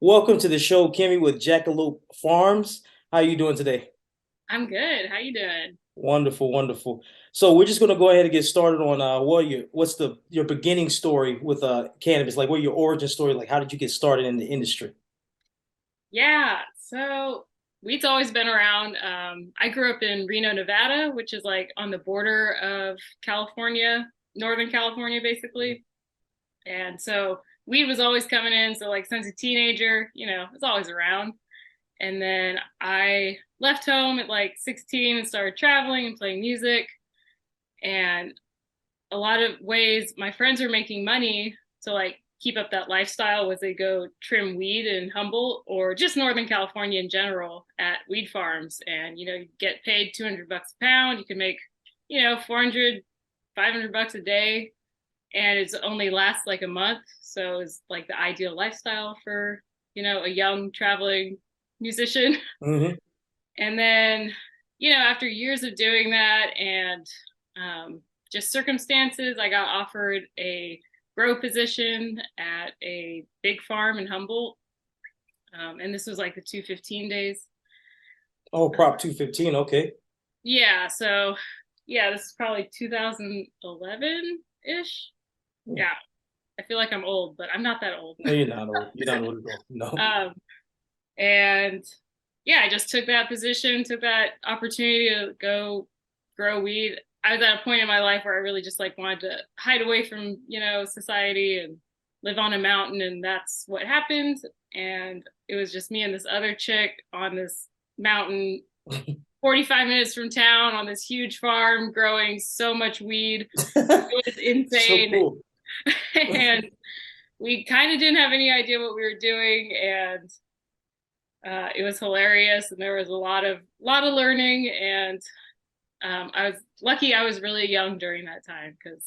Welcome to the show, Kimmie with Jackalope Farms. How are you doing today? I'm good. How you doing? Wonderful, wonderful. So we're just gonna go ahead and get started on what's the your beginning story with cannabis? Like, what your origin story? Like, how did you get started in the industry? Yeah, so weed's always been around. I grew up in Reno, Nevada, which is like on the border of California, Northern California, basically. And so weed was always coming in. So like since a teenager, it's always around. And then I left home at like 16 and started traveling and playing music. And a lot of ways my friends are making money to like keep up that lifestyle was they go trim weed in Humboldt or just Northern California in general at weed farms. And, you get paid 200 bucks a pound. You can make, 400, 500 bucks a day. And it's only lasts like a month. So it's like the ideal lifestyle for, a young traveling musician. Hmm. And then, after years of doing that and just circumstances, I got offered a grow position at a big farm in Humboldt. And this was like the 215 days. Oh, Prop 215. Okay. Yeah. So, yeah, this is probably 2011 ish. Hmm. Yeah. I feel like I'm old, but I'm not that old. No, you're not old. You're not old at all. No. um, and yeah, I just took that position, took that opportunity to go grow weed. I was at a point in my life where I really just like wanted to hide away from, society and live on a mountain. And that's what happened. And it was just me and this other chick on this mountain, 45 minutes from town on this huge farm growing so much weed. It was So insane. cool. And we kind of didn't have any idea what we were doing. And it was hilarious, and there was a lot of learning. And I was lucky I was really young during that time because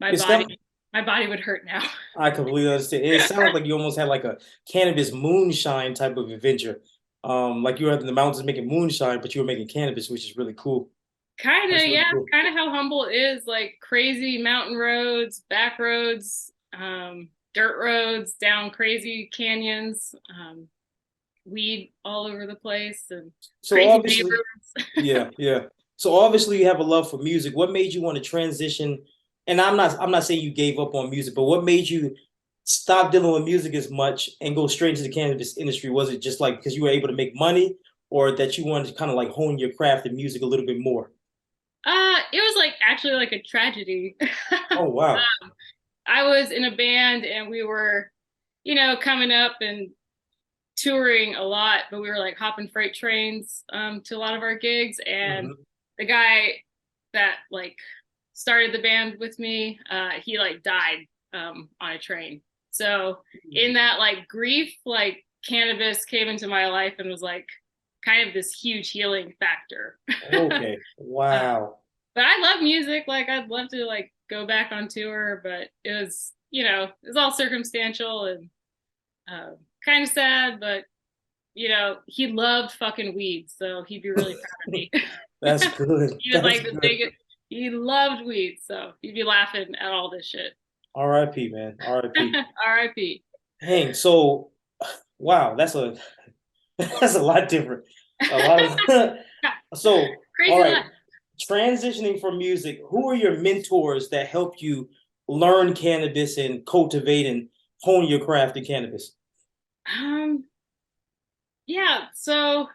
my It's body not. my body would hurt now. I completely understand. It sounds like you almost had like a cannabis moonshine type of adventure. Like you were in the mountains making moonshine, but you were making cannabis, which is really cool. Kind of, That's really yeah, cool. kind of how Humboldt is, like crazy mountain roads, back roads, dirt roads, down crazy canyons, weed all over the place, and So crazy obviously, neighbors. yeah, yeah. So obviously you have a love for music. What made you want to transition? And I'm not saying you gave up on music, but what made you stop dealing with music as much and go straight into the cannabis industry? Was it just like because you were able to make money, or that you wanted to kind of like hone your craft in music a little bit more? It was like actually like a tragedy. Oh wow. I was in a band and we were, coming up and touring a lot, but we were like hopping freight trains to a lot of our gigs. And Hmm. the guy that like started the band with me, he like died on a train. So in that like grief, like cannabis came into my life and was like kind of this huge healing factor. Okay. Wow. But I love music. Like I'd love to like go back on tour, but it was all circumstantial and kind of sad. But he loved fucking weed, so he'd be really proud of me. That's good. He was That's like the good. biggest. He loved weed, so he'd be laughing at all this shit. R.I.P. man. R.I.P. R.I.P. Dang. So wow, that's a lot different. A lot of so all Crazy right. life. Transitioning from music, who are your mentors that help you learn cannabis and cultivate and hone your craft in cannabis? Um, yeah. So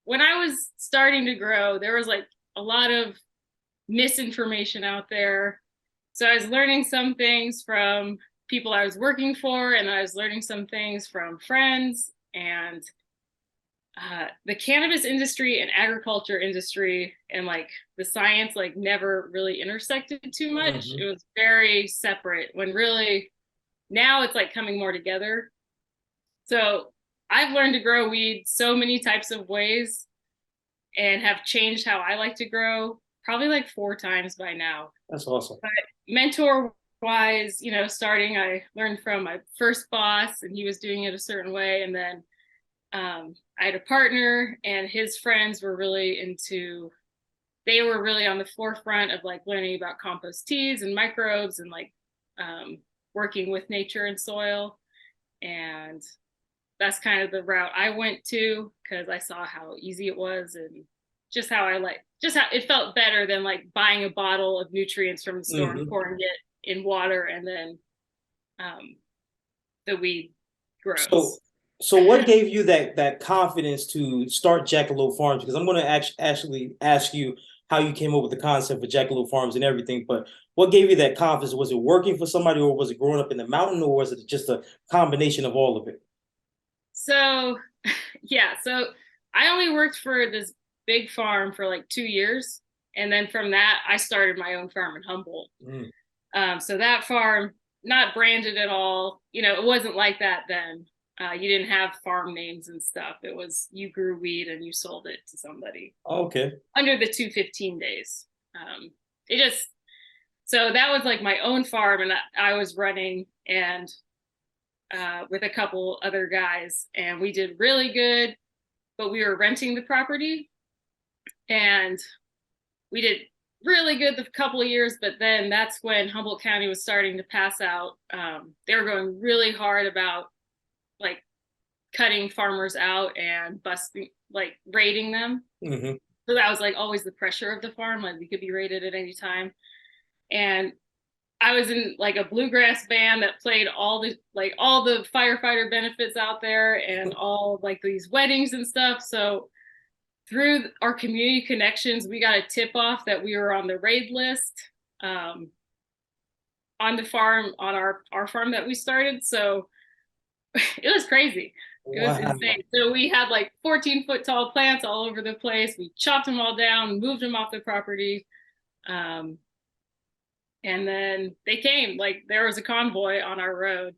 when I was starting to grow, there was like a lot of misinformation out there. So I was learning some things from people I was working for, and I was learning some things from friends. And the cannabis industry and agriculture industry and like the science like never really intersected too much. It Hmm. was very separate when really now it's like coming more together. So I've learned to grow weed so many types of ways and have changed how I like to grow probably like four times by now. That's awesome. But mentor wise, starting, I learned from my first boss and he was doing it a certain way. And then I had a partner and his friends were really they were really on the forefront of like learning about compost teas and microbes and like um, working with nature and soil. And that's kind of the route I went to because I saw how easy it was and just how just how it felt better than like buying a bottle of nutrients from the store and pouring it in water and then um, the weed So, grows. so what gave you that confidence to start Jackalope Farms? Because I'm going to actually ask you how you came up with the concept for Jackalope Farms and everything. But what gave you that confidence? Was it working for somebody, or was it growing up in the mountain, or was it just a combination of all of it? So, yeah, so I only worked for this big farm for like 2 years. And then from that, I started my own farm in Humboldt. Mm. So that farm, not branded at all, it wasn't like that then. You didn't have farm names and stuff. It was you grew weed and you sold it to somebody Okay. under the 215 days. It just, so that was like my own farm and I was running and with a couple other guys and we did really good, but we were renting the property and we did really good the couple of years, but then that's when Humboldt County was starting to pass out. They were going really hard about like cutting farmers out and busting, like raiding them. Mm-hmm. So that was like always the pressure of the farm, like we could be raided at any time. And I was in like a bluegrass band that played all the firefighter benefits out there and all like these weddings and stuff. So through our community connections, we got a tip off that we were on the raid list on the farm, on our farm that we started. So it was crazy. It was Wow. insane. So we had like 14-foot tall plants all over the place. We chopped them all down, moved them off the property. And then they came, like there was a convoy on our road,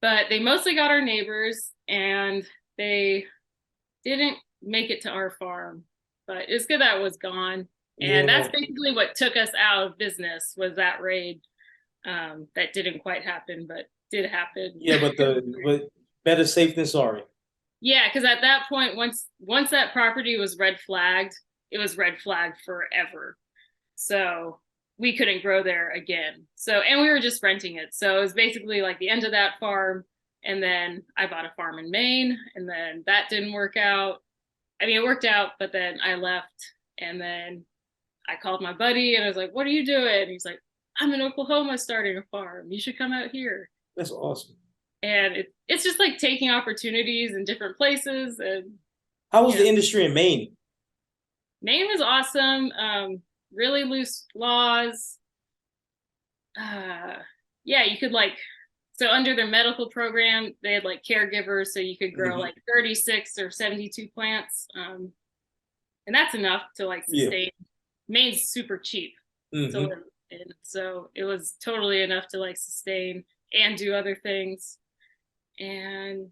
but they mostly got our neighbors and they didn't make it to our farm, but it's good that it was gone. And Yeah. that's basically what took us out of business was that raid. That didn't quite happen, but did happen. Yeah, but better safe than sorry. Yeah, because at that point, once that property was red flagged, it was red flagged forever. So we couldn't grow there again. So, and we were just renting it. So it was basically like the end of that farm. And then I bought a farm in Maine, and then that didn't work out. I mean, it worked out, but then I left. And then I called my buddy and I was like, what are you doing? And he's like, I'm in Oklahoma starting a farm. You should come out here. That's awesome. And it's just like taking opportunities in different places. And How was the industry in Maine? Maine was awesome. Really loose laws. Yeah, you could like, so under their medical program, they had like caregivers, so you could grow like 36 or 72 plants. And that's enough to like sustain. Yeah. Maine's super cheap to live in. So it was totally enough to like sustain and do other things. And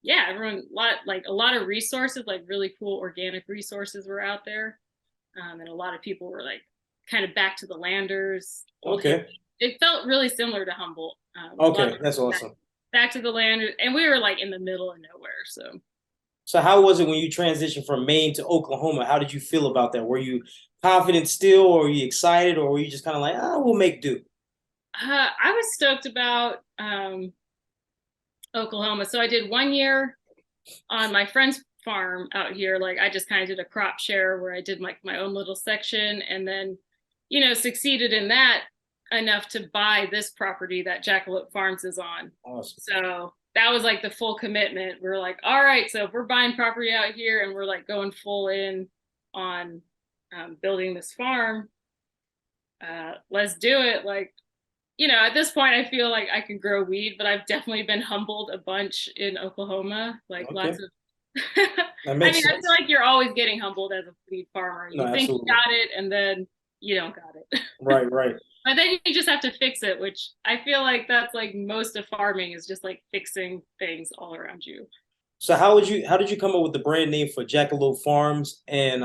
yeah, everyone, a lot of resources, like really cool organic resources were out there. And a lot of people were like kind of back to the landers. Okay. It felt really similar to Humboldt. Okay, that's awesome. Back to the landers, and we were like in the middle of nowhere. So how was it when you transitioned from Maine to Oklahoma? How did you feel about that? Were you confident still, or were you excited, or were you just kind of like, we'll make do? I was stoked about Oklahoma. So I did 1 year on my friend's farm out here. Like I just kind of did a crop share where I did like my own little section, and then, succeeded in that enough to buy this property that Jackalope Farms is on. Awesome. So that was like the full commitment. We were like, all right, so if we're buying property out here and we're like going full in on building this farm, let's do it. Like, at this point, I feel like I can grow weed, but I've definitely been humbled a bunch in Oklahoma. Like lots of. I mean, sense. I feel like you're always getting humbled as a weed farmer. You think absolutely. You got it, and then you don't got it. Right. But then you just have to fix it, which I feel like that's like most of farming is just like fixing things all around you. So how did you come up with the brand name for Jackalope Farms? And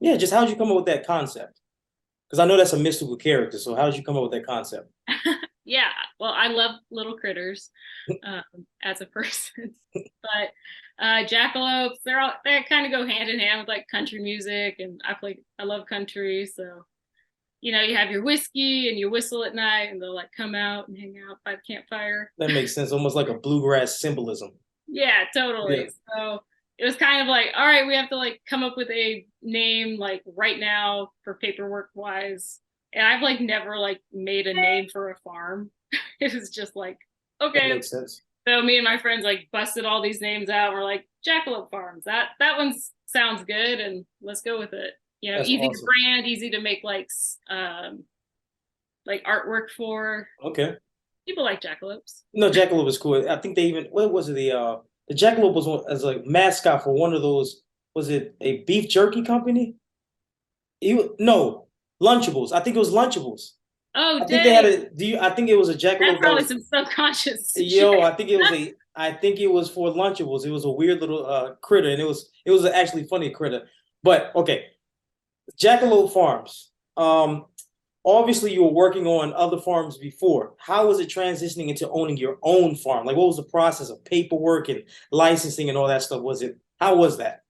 just how did you come up with that concept? Because I know that's a mystical character. So how did you come up with that concept? Yeah, well, I love little critters as a person, but jackalopes, they kind of go hand in hand with like country music, and I love country, so you have your whiskey and you whistle at night, and they'll like come out and hang out by the campfire. That makes sense, almost like a bluegrass symbolism. Yeah, Yeah. totally. So it was kind of like, all right, we have to like come up with a name like right now for paperwork wise. And I've like never like made a name for a farm. It was just like, That okay. makes sense. So me and my friends like busted all these names out. And we're like, Jackalope Farms. That one sounds good, and let's go with it. You know, That's easy to awesome. brand, easy to make like artwork for. Okay. People like jackalopes. No, Jackalope was cool. I think they even what was it the Jackalope was one, as a mascot for one of those. Was it a beef jerky company? No, Lunchables. I think it was Lunchables. Oh I think they had dang, a. Do you? I think it was a that's Jackalope that probably was. some subconscious shit. Yo, I think it was a. I think it was for Lunchables. It was a weird little critter, and it was actually funny critter. But okay, Jackalope Farms. Obviously you were working on other farms before. How was it transitioning into owning your own farm? Like, what was the process of paperwork and licensing and all that stuff? How was that?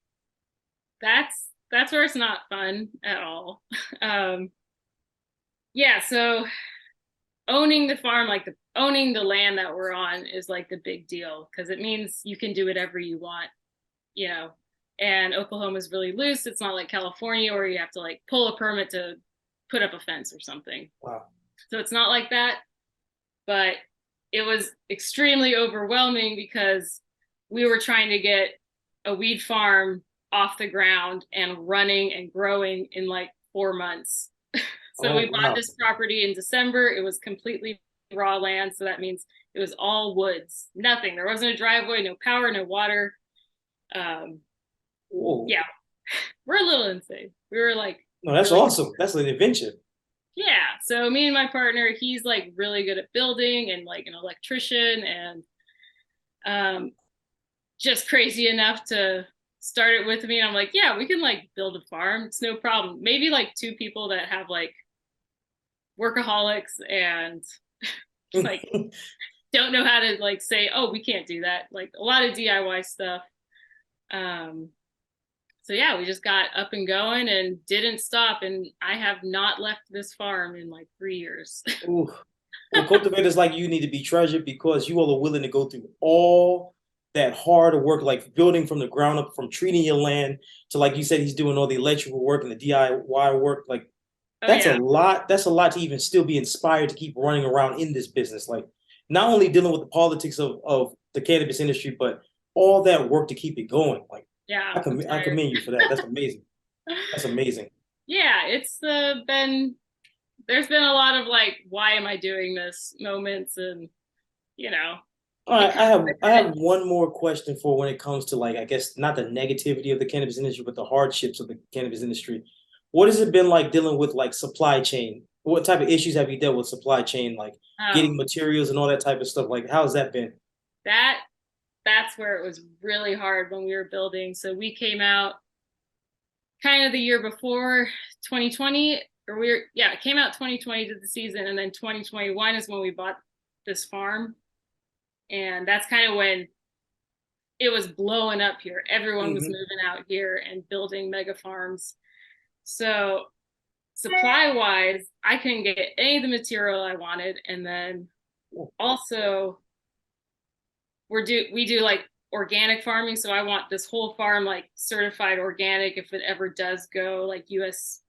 That's where it's not fun at all. Um, yeah, so owning the farm, like owning the land that we're on is like the big deal because it means you can do whatever you want, you know. And Oklahoma is really loose. It's not like California where you have to like pull a permit to put up a fence or something. Wow. So it's not like that, but it was extremely overwhelming because we were trying to get a weed farm off the ground and running and growing in like 4 months. So Oh, we bought wow. this property in December. It was completely raw land. So that means it was all woods, nothing. There wasn't a driveway, no power, no water. Um, Whoa. yeah, we're a little insane. We were like No, that's really, awesome. That's an adventure. yeah. So me and my partner, he's like really good at building and like an electrician and um, just crazy enough to start it with me. And I'm like, yeah, we can like build a farm. It's no problem. Maybe like two people that have like workaholics and like don't know how to like say, oh, we can't do that. Like a lot of DIY stuff. Um, so yeah, we just got up and going and didn't stop. And I have not left this farm in like 3 years. Ooh. Well, cultivators like you need to be treasured because you all are willing to go through all that hard work, like building from the ground up, from treating your land to, like you said, he's doing all the electrical work and the DIY work. Like, Oh that's a yeah. lot. That's a lot to even still be inspired to keep running around in this business. Like, not only dealing with the politics of the cannabis industry, but all that work to keep it going. Like, Yeah, I'm I tired. commend you for that. That's amazing. That's amazing. Yeah, it's been there's been a lot of like, why am I doing this moments and you know, All it right, comes I with it. have one more question for when it comes to, like, I guess not the negativity of the cannabis industry, but the hardships of the cannabis industry. What has it been like dealing with like supply chain? What type of issues have you dealt with supply chain, like Oh, getting materials and all that type of stuff? Like, how's that been? that that's where it was really hard when we were building. So we came out kind of the year before 2020, or we were, yeah, it came out 2020 to the season, and then 2021 is when we bought this farm. And that's kind of when it was blowing up here. Everyone was Hmm. moving out here and building mega farms. So supply wise, I couldn't get any of the material I wanted. And then also we do like organic farming. So I want this whole farm like certified organic if it ever does go like US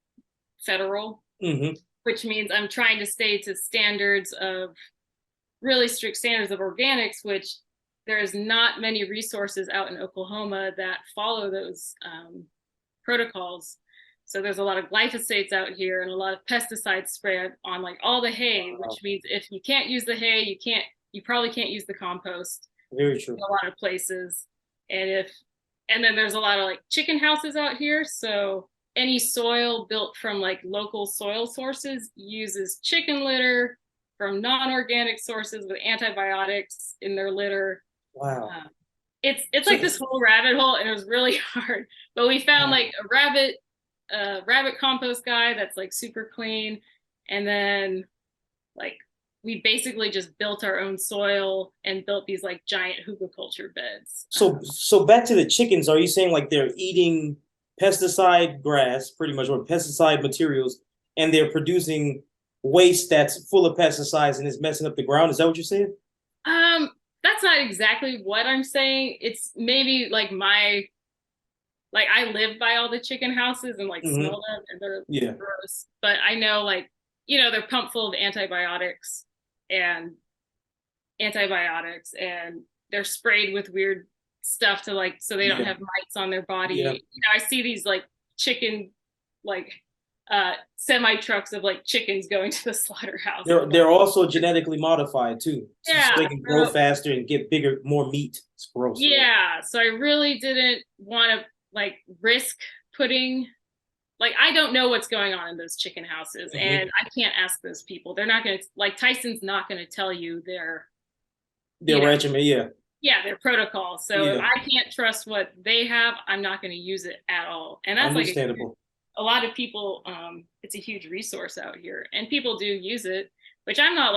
federal, Hmm. which means I'm trying to stay to standards of really strict standards of organics, which there's not many resources out in Oklahoma that follow those protocols. So there's a lot of glyphosates out here and a lot of pesticides sprayed on like all the hay, which Wow. means if you can't use the hay, you probably can't use the compost Very in true. a lot of places. And if and then there's a lot of like chicken houses out here. So any soil built from like local soil sources uses chicken litter from non-organic sources with antibiotics in their litter. Wow. Uh, it's like So, this whole rabbit hole, and it was really hard. But we found wow. like a rabbit compost guy that's like super clean, and then like we basically just built our own soil and built these like giant hugelkultur beds. So back to the chickens. Are you saying like they're eating pesticide grass, pretty much, or pesticide materials, and they're producing waste that's full of pesticides and it's messing up the ground? Is that what you're saying? that's not exactly what I'm saying. It's maybe like I live by all the chicken houses and like Hmm. smell them and they're Yeah. gross. But I know like, they're pumped full of and antibiotics and they're sprayed with weird stuff to like so they don't Yeah. have mites on their Yeah. body. I see these like chicken like semi trucks of like chickens going to the slaughterhouse. And They're also genetically modified too, so yeah, they can grow faster and get bigger, more meat. It's gross. yeah. So I really didn't want to like risk putting like I don't know what's going on in those chicken houses Hmm. and I can't ask those people. They're not going to like Tyson's not going to tell you Their you know, regimen, yeah, their protocol. So if yeah, I can't trust what they have, I'm not going to use it at all. And that's like understandable. a lot of people, it's a huge resource out here and people do use it, which I'm not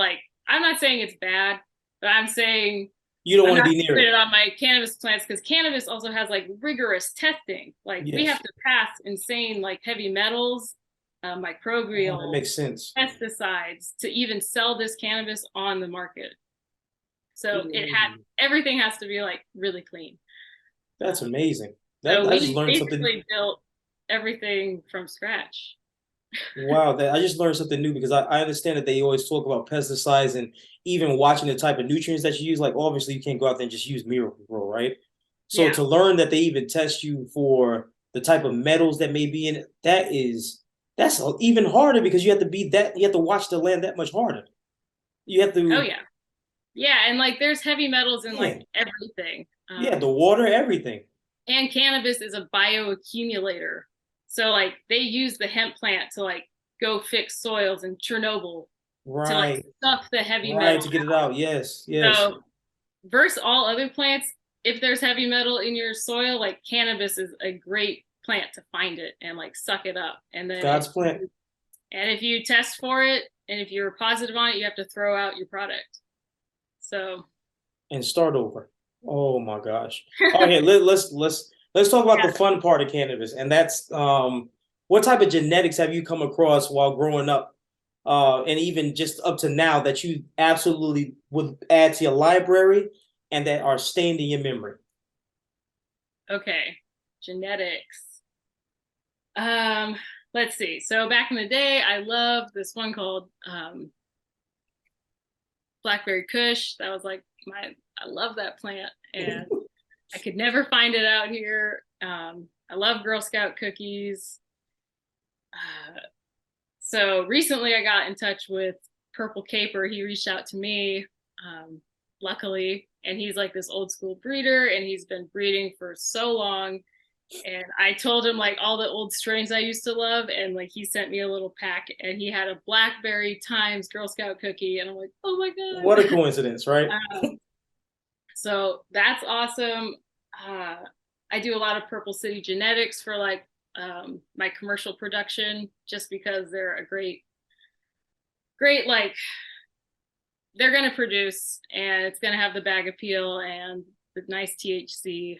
saying it's bad, but I'm saying You don't I'm want to not be near putting it. it on my cannabis plants because cannabis also has like rigorous testing. Like we have Yes. to pass insane like heavy metals, Oh, that microbial, makes sense. pesticides to even sell this cannabis on the market. So Ooh, everything has to be like really clean. that's Um, amazing. That so I just we learned something. basically built everything from scratch. Wow, that I just learned something new because I understand that they always talk about pesticides and even watching the type of nutrients that you use. Like obviously you can't go out there and just use Miracle-Gro, right? So Yeah. to learn that they even test you for the type of metals that may be in it, that's even harder because you have to watch the land that much harder. You have Oh to, yeah. Yeah, and like there's heavy metals in like man, everything. yeah, the water, everything. And cannabis is a bioaccumulator. So like they use the hemp plant to like go fix soils in Chernobyl to like Right, suck the heavy right, metal to get it out. out. Yes, yes. So versus all other plants, if there's heavy metal in your soil, like cannabis is a great plant to find it and like suck it up. God's plan. And if you test for it and if you're positive on it, you have to throw out your product. So And start over. Oh my gosh. Okay, let's talk about the yeah. fun part of cannabis, and that's what type of genetics have you come across while growing up, and even just up to now that you absolutely would add to your library and that are stained in your memory. Okay. Genetics. Um, let's see. So back in the day, I loved this one called Blackberry Kush. That was like I love that plant, and I could never find it out here. I love Girl Scout cookies. Uh, so recently, I got in touch with Purple Caper. He reached out to me, luckily, and he's like this old school breeder, and he's been breeding for so long. And I told him like all the old strains I used to love, and like he sent me a little pack, and he had a blackberry times Girl Scout cookie, and I'm like, oh my What a god! coincidence, right? So that's awesome. Uh, I do a lot of Purple City genetics for like my commercial production, just because they're a great like they're gonna produce, and it's gonna have the bag appeal and the nice THC.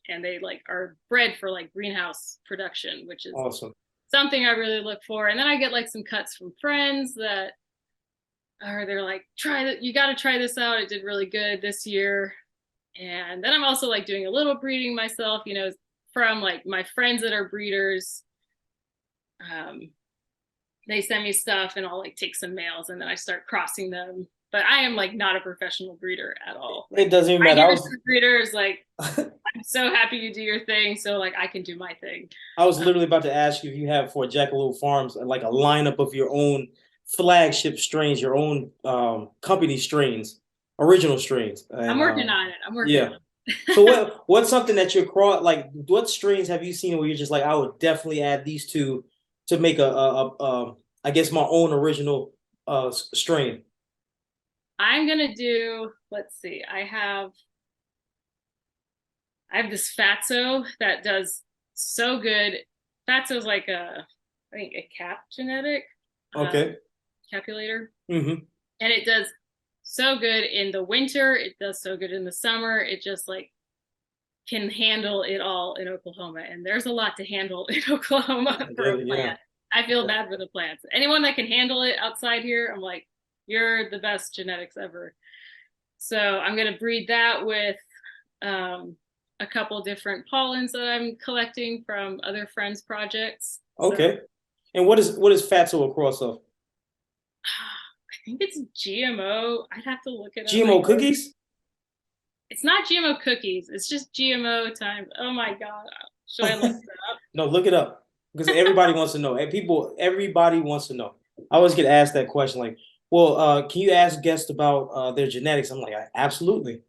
And they like are bred for like greenhouse production, which is Awesome. something I really look for. And then I get like some cuts from friends that are they're like, try that, you got to try this out. It did really good this year. And then I'm also like doing a little breeding myself, from like my friends that are breeders. Um, they send me stuff and I'll like take some males and then I start crossing them. But I am like not a professional breeder at all. It Like doesn't even I matter. give it to breeders, like I'm so happy you do your thing, so like I can do my thing. I was Um, literally about to ask you if you have for Jackalope Farms like a lineup of your own flagship strains, your own company strains, original strains, I'm and working on it. I'm working yeah. on So it. what's something that you're like? What strains have you seen where you're just like, I would definitely add these two to make I guess my own original strain. I'm gonna do, let's see, I have this fatso that does so good. Fatso's like I think a cap genetic, Okay. capulator. Mm-hmm. And it does so good in the winter. It does so good in the summer. It just like can handle it all in Oklahoma. And there's a lot to handle in Oklahoma I for get a it. Yeah. plant. I feel bad for the plants. Anyone that can handle it outside here, I'm like, you're the best genetics ever. So I'm going to breed that with a couple different pollens that I'm collecting from other friends' projects. So Okay. And what is Fatso a cross of? I think it's GMO. I'd have to look it up. GMO cookies? It's not GMO cookies. It's just GMO times. Oh my God. Should I look it up? No, look it up because everybody wants to know. And everybody wants to know. I always get asked that question, like, well, can you ask guests about their genetics? I'm like, absolutely.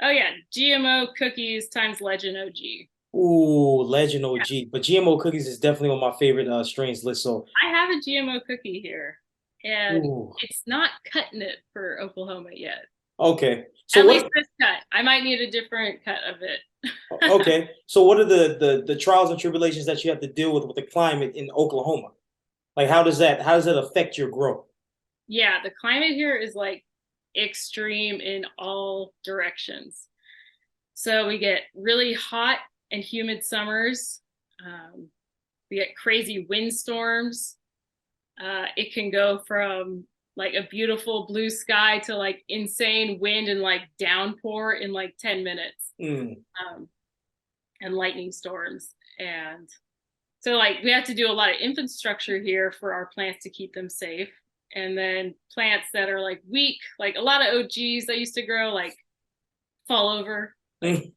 Oh yeah, GMO cookies times Legend OG. Ooh, Legend Yeah, OG. But GMO cookies is definitely on my favorite strains list. So, I have a GMO cookie here, and ooh, it's not cutting it for Oklahoma yet. okay. So At least what? this cut. I might need a different cut of it. Okay. So what are the trials and tribulations that you have to deal with the climate in Oklahoma? Like, how does that affect your growth? Yeah, the climate here is like extreme in all directions. So we get really hot and humid summers. Um, we get crazy windstorms. It can go from like a beautiful blue sky to like insane wind and like downpour in like 10 minutes, Mm. um, and lightning storms. And so like we have to do a lot of infrastructure here for our plants to keep them safe. And then plants that are like weak, like a lot of OGs that used to grow, like fall over, like, Mm.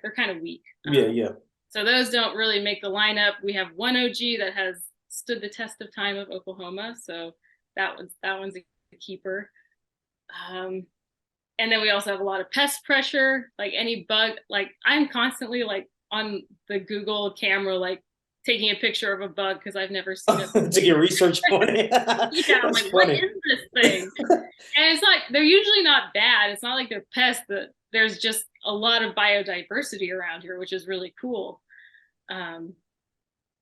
they're kind of weak. Yeah, yeah. So those don't really make the lineup. We have one OG that has stood the test of time of Oklahoma, so that one's a keeper. Um, and then we also have a lot of pest pressure, like any bug. Like I'm constantly like on the Google camera, like taking a picture of a bug because I've never seen it To get research on it. yeah, I'm That's like, what funny. is this thing? And it's like they're usually not bad. It's not like they're pests. That there's just a lot of biodiversity around here, which is really cool. Um,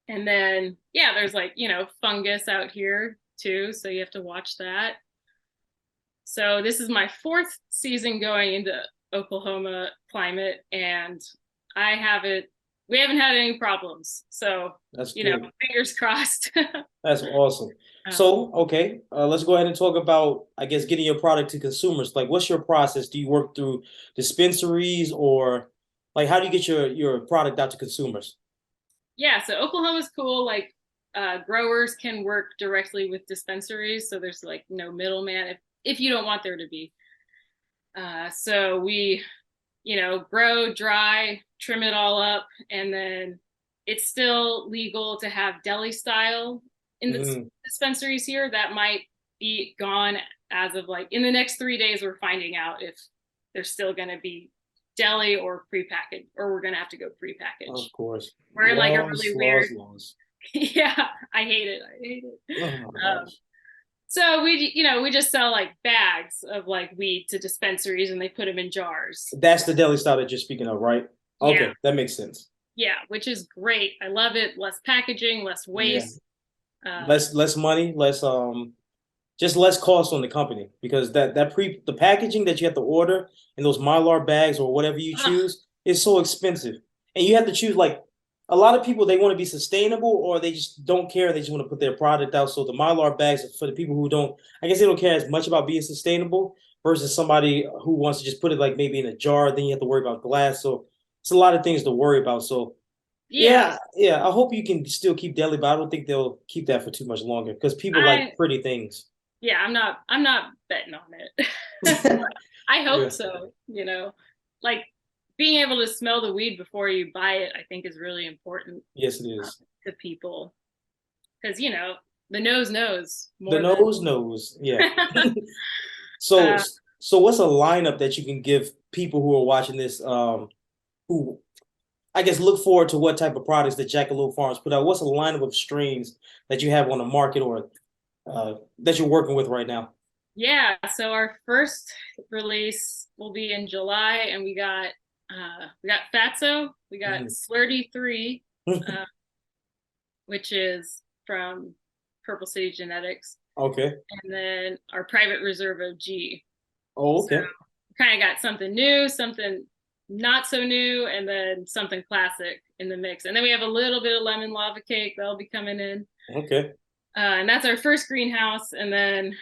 and then yeah, there's like fungus out here too, so you have to watch that. So this is my fourth season going into Oklahoma climate, and I haven't we haven't had any problems. So That's good. fingers crossed. That's awesome. um, So, okay, let's go ahead and talk about, I guess, getting your product to consumers. Like, what's your process? Do you work through dispensaries or like how do you get your product out to consumers? yeah, so Oklahoma's cool. Like growers can work directly with dispensaries, so there's like no middleman if you don't want there to be. So we, grow, dry, trim it all up, and then it's still legal to have deli style in the Mm. dispensaries here. That might be gone as of like in the next 3 days. We're finding out if there's still going to be deli or prepackaged, or we're going to have to go prepackaged. Of course. We're in like a Laws, really laws, weird, laws. yeah, I hate it. I hate it. Oh my Um, gosh. so we just sell like bags of like weed to dispensaries and they put them in jars. That's the deli style that you're speaking of, right? Yeah, Okay, that makes sense. yeah, which is great. I love it. Less packaging, less Yeah. waste. Um, Less money, less just less cost on the company because the packaging that you have to order in those Mylar bags or whatever you ugh, choose is so expensive. And you have to choose like a lot of people they want to be sustainable or they just don't care, they just want to put their product out. So the Mylar bags are for the people who don't I guess they don't care as much about being sustainable versus somebody who wants to just put it like maybe in a jar, then you have to worry about glass. So it's a lot of things to worry about. So yeah, yeah, yeah. I hope you can still keep deli, but I don't think they'll keep that for too much longer because people like I pretty things. yeah, I'm not betting on it. I hope Yeah. so. Like being able to smell the weed before you buy it, I think is really important Yes, it is. to people because the nose knows The more than nose knows. Yeah. So, uh, so what's a lineup that you can give people who are watching this, who I guess look forward to what type of products that Jackalope Farms put out? What's a lineup of strains that you have on the market or that you're working with right now? yeah. So our first release will be in July, and we got Fatso, we got Mhm. Slurdy 3, uh, which is from Purple City Genetics, Okay. and then our Private Reserve OG. Oh, So okay. kind of got something new, something not so new, and then something classic in the mix. And then we have a little bit of lemon lava cake that'll be coming in. Okay. And that's our first greenhouse. And then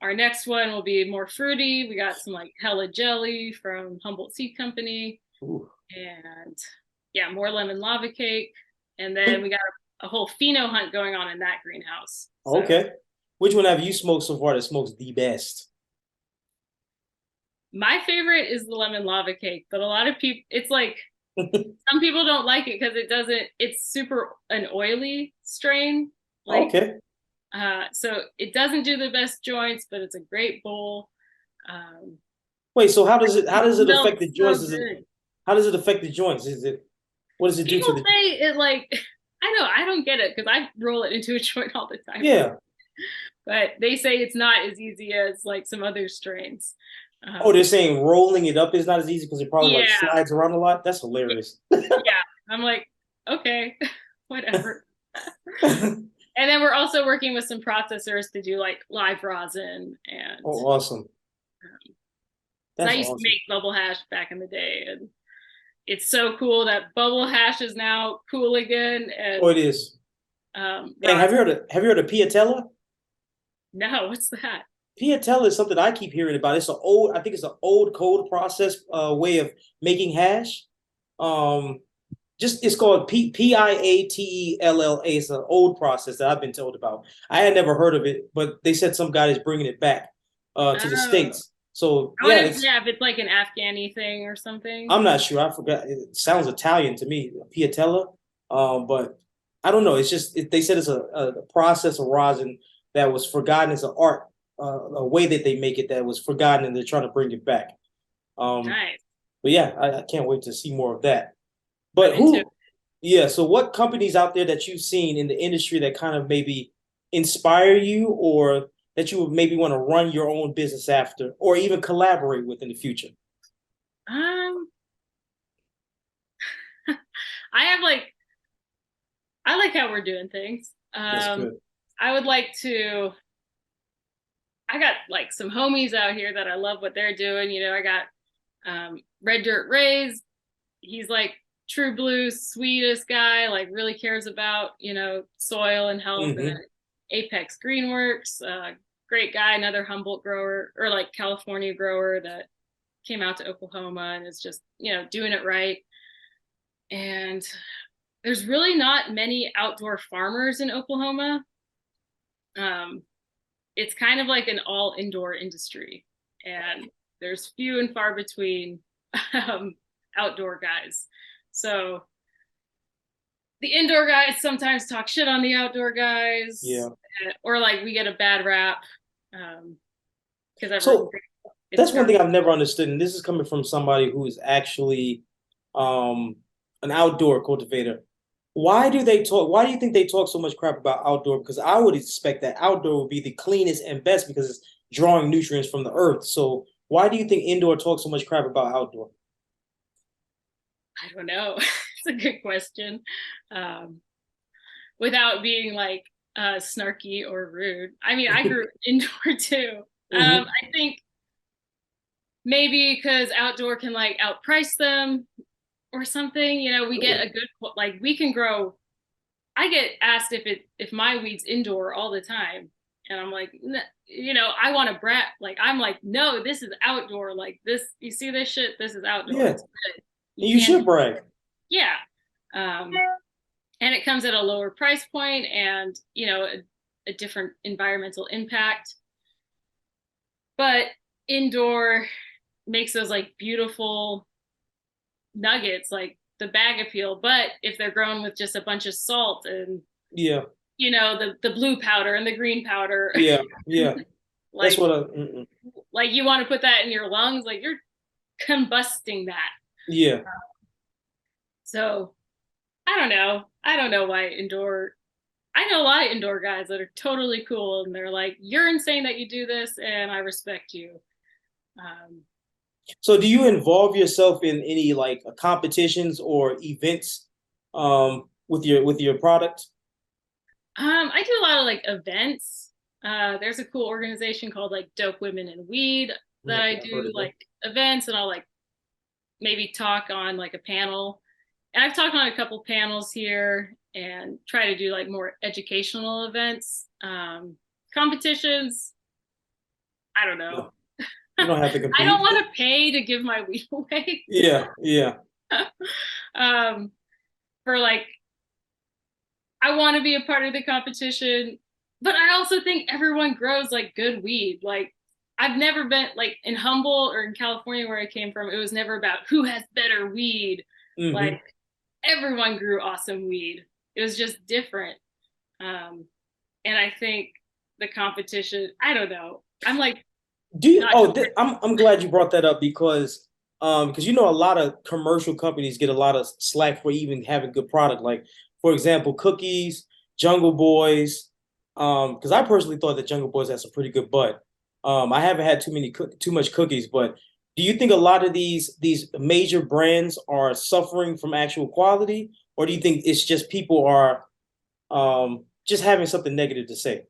our next one will be more fruity. We got some like Hella Jelly from Humboldt Seed Company, Ooh. and yeah, more lemon lava cake. And then Which- we got a whole pheno hunt going on in that greenhouse. So Okay. Which one have you smoked so far that smokes the best? my favorite is the lemon lava cake, but a lot of people, it's like some people don't like it because it's super an oily strain. Like, Okay. so it doesn't do the best joints, but it's a great bowl. Um, Wait, so how it does it smells affect the so joints? good. How does it affect the joints? What does it do to People the say it like, I don't get it because I roll it into a joint all the time. Yeah. But they say it's not as easy as like some other strains. Oh, they're Um, saying rolling it up is not as easy because it probably like yeah, slides around a lot. That's yeah, hilarious. yeah. I'm like, okay, whatever. And then we're also working with some processors to do like live rosin and Oh, awesome. so I That's used to awesome. make bubble hash back in the day, and it's so cool that bubble hash is now cool again. Oh, And it is. And rosin. have you heard of Piatella? No, what's that? Piatella is something I keep hearing about. I think it's an old cold process way of making hash. Um, just it's called Piatella. It's an old process that I've been told about. I had never heard of it, but they said some guy is bringing it back to the Oh, states. So I wonder yeah, if it's yeah, if it's like an Afghani thing or something. I'm not sure. I forgot. It sounds Italian to me, Piatella. But I don't know. They said it's a process of rosin that was forgotten as an art, a way that they make it that was forgotten, and they're trying to bring it back. Um, Nice. but yeah, I can't wait to see more of that. I'm But into it. yeah. So what companies out there that you've seen in the industry that kind of maybe inspire you, or that you would maybe want to run your own business after, or even collaborate with in the future? Um, I have like I like how we're doing things. That's good. I would like to. I got like some homies out here that I love what they're doing. You know, I got Red Dirt Rays. He's like true blue, sweetest guy. Like really cares about soil and health. And then Hmm. Apex Greenworks, great guy, another Humboldt grower or like California grower that came out to Oklahoma and is just doing it right. And there's really not many outdoor farmers in Oklahoma. Um, it's kind of like an all indoor industry, and there's few and far between um, outdoor guys. So the indoor guys sometimes talk shit on the outdoor guys, Yeah. or like we get a bad rap because everyone So thinks it's that's one got. thing I've never understood, and this is coming from somebody who is actually um, an outdoor cultivator. Why do they talk? Why do you think they talk so much crap about outdoor? Because I would expect that outdoor would be the cleanest and best because it's drawing nutrients from the earth. So why do you think indoor talks so much crap about outdoor? I don't know. It's a good question. Um, Without being like snarky or rude. I mean, I grew indoor too. Hmm. I think maybe because outdoor can like outprice them or something. We get Really? a good like we can grow. I get asked if my weeds indoor all the time, and I'm like, I want to brat. Like I'm like, no, this is outdoor. Like this, you see this shit? This is outdoor. Yeah, It's good. You and you can, should brag. yeah. Um, and it comes at a lower price point, and a different environmental impact. But indoor makes those like beautiful nuggets, like the bag appeal. But if they're grown with just a bunch of salt and Yeah, the blue powder and the green powder, yeah, yeah. That's like what I. like you want to put that in your lungs, like you're combusting that. Yeah. So I don't know why indoor. I know a lot of indoor guys that are totally cool, and they're like, "You're insane that you do this, and I respect you." Um, So do you involve yourself in any like competitions or events with your product? I do a lot of like events. There's a cool organization called like Dope Women in Weed that I Okay, I've heard do of them. like events, and I'll like maybe talk on like a panel. And I've talked on a couple panels here and try to do like more educational events. Competitions, I don't know. No, you don't have to I don't compete. want to pay to give my weed away. Yeah, yeah. um, for like, I want to be a part of the competition, but I also think everyone grows like good weed. Like, I've never been like in Humboldt or in California where I came from. It was never about who has better weed. Hmm. Like, everyone grew awesome weed. It was just different. Um, and I think the competition, I don't know. I'm like Do you? not Oh, I'm glad you brought that up because you know a lot of commercial companies get a lot of slack for even having good product. Like for example, cookies, Jungle Boys. Because I personally thought that Jungle Boys had some pretty good bud. I haven't had too much cookies, but do you think a lot of these major brands are suffering from actual quality, or do you think it's just people are just having something negative to say?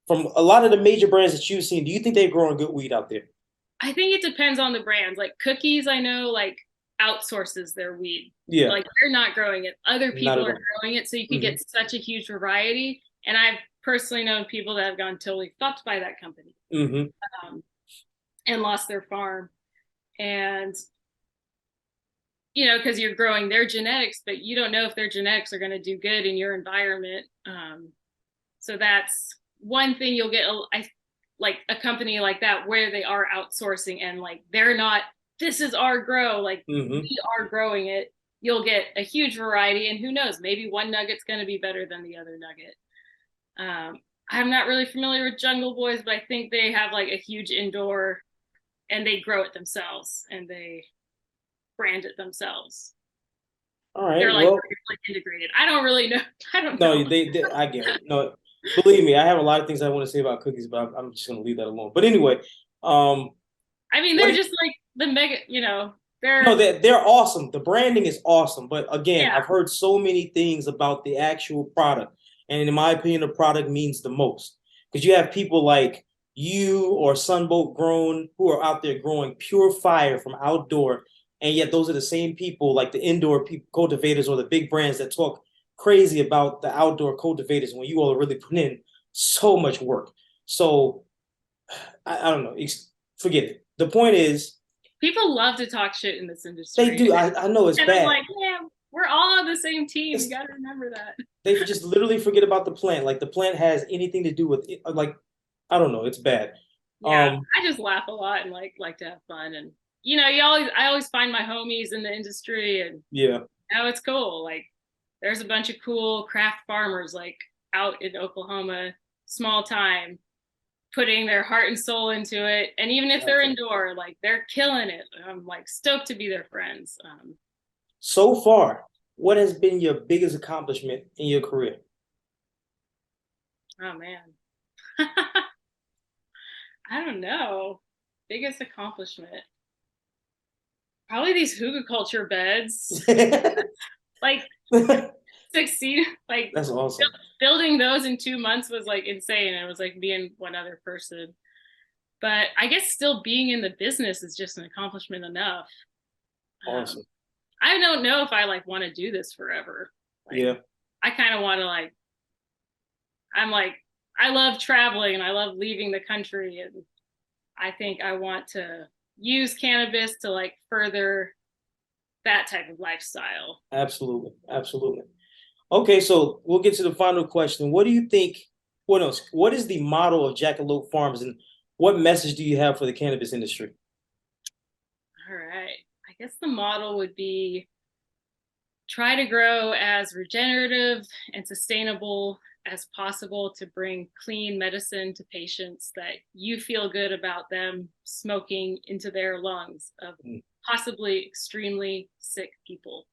From a lot of the major brands that you've seen, do you think they're growing good weed out there? I think it depends on the brands. Like cookies, I know like outsources their weed. Yeah, Like they're not growing it. Other not people at are all. growing it. So you could Hmm. get such a huge variety. And I've personally known people that have gone totally fucked by that company, Hmm. um, and lost their farm. And, because you're growing their genetics, but you don't know if their genetics are going to do good in your environment. So that's one thing you'll get. Like a company like that where they are outsourcing and like they're not. This is our grow. Like Hmm. we are growing it. You'll get a huge variety, and who knows? Maybe one nugget's going to be better than the other nugget. I'm not really familiar with Jungle Boys, but I think they have like a huge indoor, and they grow it themselves and they brand it themselves. All They're right. like Well, integrated. I don't really know. I don't know. no, I get it. No, believe me, I have a lot of things I want to say about cookies, but I'm just gonna leave that alone. But anyway, um, I mean, what? they're just like the mega. No, They're they're awesome. The branding is awesome. But again, yeah. I've heard so many things about the actual product. And in my opinion, the product means the most. Because you have people like you or Sunboat Grown who are out there growing pure fire from outdoor. And yet those are the same people, like the indoor people, cultivators or the big brands that talk crazy about the outdoor cultivators when you all are really putting in so much work. So I don't know. Forget it. The point is, People love to talk shit in this they industry. do. I know it's And I'm bad. like, yeah, we're all on the same team. You It's got to remember that. they just literally forget about the plant. Like the plant has anything to do with it. Like I don't know, it's bad. Yeah, Um, I just laugh a lot and like to have fun. And I always find my homies in the industry, and yeah, it's cool. Like there's a bunch of cool craft farmers like out in Oklahoma, small time, putting their heart and soul into it. And even if they're exactly. indoor, like they're killing it. I'm like stoked to be their friends. So far, what has been your biggest accomplishment in your career? Oh man. I don't know. Biggest accomplishment. Probably these hugelkultur beds. Like succeed like That's awesome. building those in 2 months was like insane. It was like being one other person. But I guess still being in the business is just an accomplishment enough. Um, Awesome. I don't know if I like want to do this forever. Like Yeah, I kind of want to I'm like I love traveling and I love leaving the country, and I think I want to use cannabis to like further that type of lifestyle. absolutely. Absolutely. Okay, so we'll get to the final question. What do you think? What else? What is the motto of Jackalope Farms, and what message do you have for the cannabis industry? All right. I guess the model would be try to grow as regenerative and sustainable as possible to bring clean medicine to patients that you feel good about them smoking into their lungs of Mm. possibly extremely sick people.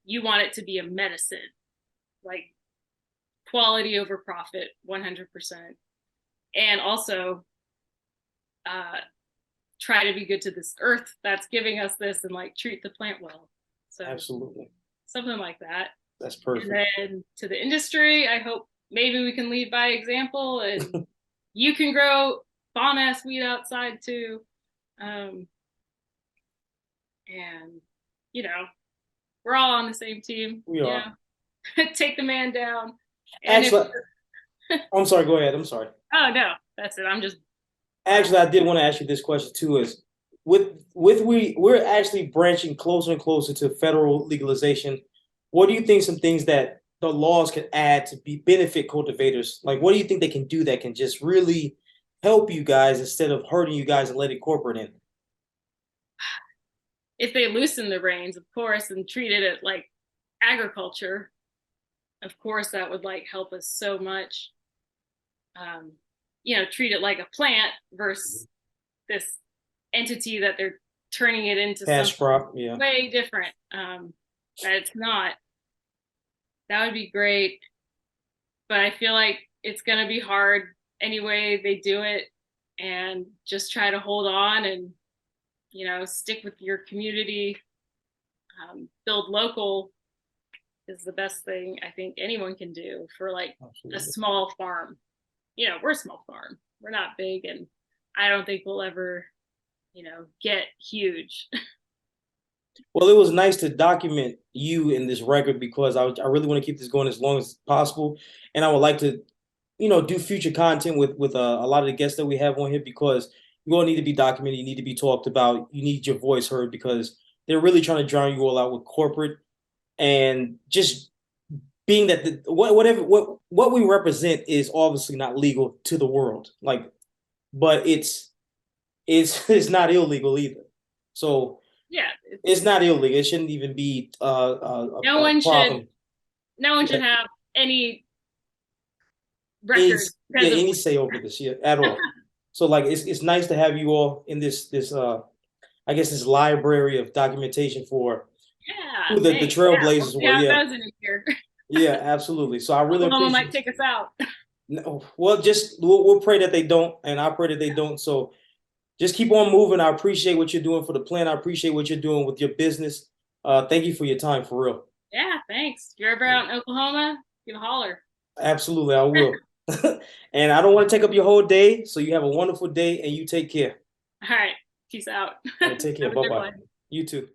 You want it to be a medicine, like quality over profit, 100%. And also uh, try to be good to this earth that's giving us this and like treat the plant well. So Absolutely. something like that. That's And perfect. then to the industry, I hope maybe we can lead by example and you can grow bomb ass weed outside too. Um, and, you know, we're all on the same team, We are. take the man down. And if, Actually, I'm sorry. Go ahead. I'm sorry. oh no, that's it. I'm just Actually, I did want to ask you this question too. Is we're actually branching closer and closer to federal legalization. What do you think some things that the laws could add to be benefit cultivators? Like, what do you think they can do that can just really help you guys instead of hurting you guys and letting corporate in? If they loosen the reins, of course, and treated it like agriculture, of course, that would like help us so much. Um, treat it like a plant versus this entity that they're turning it into Cash something crop, yeah. way different. That it's not. That would be great, but I feel like it's gonna be hard anyway they do it, and just try to hold on and stick with your community. Build local is the best thing I think anyone can do for like a Absolutely. small farm. We're a small farm. We're not big, and I don't think we'll ever, get huge. Well, it was nice to document you in this record because I really want to keep this going as long as possible, and I would like to, do future content with a lot of the guests that we have on here because you all need to be documented, you need to be talked about, you need your voice heard because they're really trying to drown you all out with corporate and just being that what we represent is obviously not legal to the world, like, but it's not illegal either. So Yeah, it's not illegal. It shouldn't even be no a one should problem. no one Yeah, should have any any record yeah, because of any say over this, yeah, at all. So like it's nice to have you all in this I guess this library of documentation for yeah, who the thanks. Yeah, we'll trailblazers see were. how it Yeah, goes in a year. yeah, absolutely. So I really Oklahoma might appreciate. take us out. No, well, just we'll pray that they don't, and I pray that they don't. So just keep on moving. I appreciate what you're doing for the plan. I appreciate what you're doing with your business. Thank you for your time, for real. Yeah, thanks. If you're ever out in Oklahoma, you can holler. Absolutely, I will. And I don't want to take up your whole day. So you have a wonderful day and you take care. All right, peace out. All right, take care. Have a Bye good bye. one. You too.